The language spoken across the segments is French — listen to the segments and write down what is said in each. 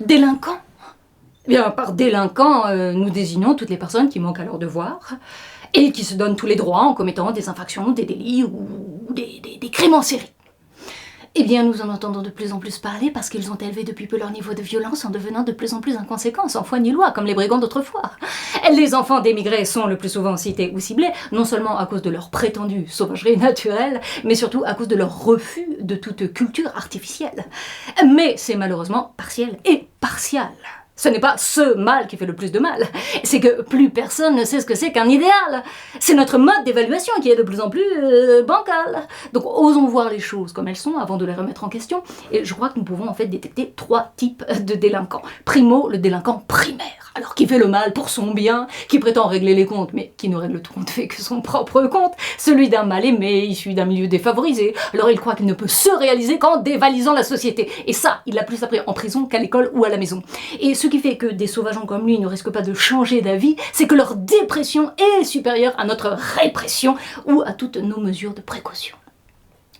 Délinquant? Bien, par délinquant, nous désignons toutes les personnes qui manquent à leurs devoirs et qui se donnent tous les droits en commettant des infractions, des délits ou des crimes en série. Eh bien, nous en entendons de plus en plus parler parce qu'ils ont élevé depuis peu leur niveau de violence en devenant de plus en plus inconséquents, sans foi ni loi, comme les brigands d'autrefois. Les enfants d'émigrés sont le plus souvent cités ou ciblés, non seulement à cause de leur prétendue sauvagerie naturelle, mais surtout à cause de leur refus de toute culture artificielle. Mais c'est malheureusement partiel et partial. Ce n'est pas ce mal qui fait le plus de mal, c'est que plus personne ne sait ce que c'est qu'un idéal. C'est notre mode d'évaluation qui est de plus en plus bancal. Donc osons voir les choses comme elles sont avant de les remettre en question. Et je crois que nous pouvons en fait détecter 3 types de délinquants. Primo, le délinquant primaire, alors qui fait le mal pour son bien, qui prétend régler les comptes, mais qui ne règle tout compte fait que son propre compte, celui d'un mal aimé, issu d'un milieu défavorisé. Alors il croit qu'il ne peut se réaliser qu'en dévalisant la société. Et ça, il l'a plus appris en prison qu'à l'école ou à la maison. Et ce qui fait que des sauvageons comme lui ne risquent pas de changer d'avis, c'est que leur dépression est supérieure à notre répression ou à toutes nos mesures de précaution.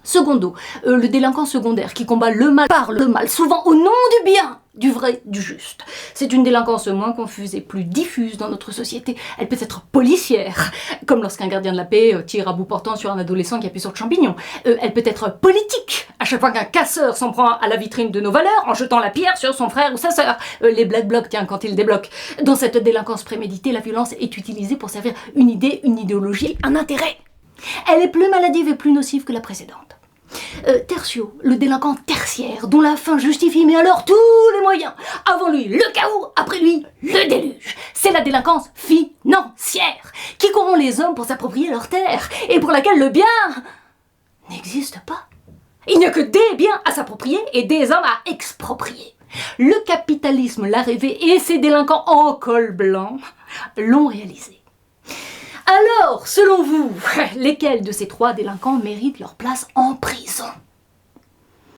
Secondo, le délinquant secondaire qui combat le mal par le mal, souvent au nom du bien, du vrai, du juste. C'est une délinquance moins confuse et plus diffuse dans notre société. Elle peut être policière, comme lorsqu'un gardien de la paix tire à bout portant sur un adolescent qui appuie sur le champignon. Elle peut être politique, à chaque fois qu'un casseur s'en prend à la vitrine de nos valeurs en jetant la pierre sur son frère ou sa sœur. Les black blocs, tiens, quand ils débloquent. Dans cette délinquance préméditée, la violence est utilisée pour servir une idée, une idéologie, un intérêt. Elle est plus maladive et plus nocive que la précédente. Tertio, le délinquant tertiaire, dont la fin justifie, mais alors tous les moyens. Avant lui, le chaos, après lui, le déluge. C'est la délinquance financière, qui corrompt les hommes pour s'approprier leurs terres, et pour laquelle le bien n'existe pas. Il n'y a que des biens à s'approprier et des hommes à exproprier. Le capitalisme l'a rêvé et ses délinquants en col blanc l'ont réalisé. Alors, selon vous, lesquels de ces 3 délinquants méritent leur place en prison ?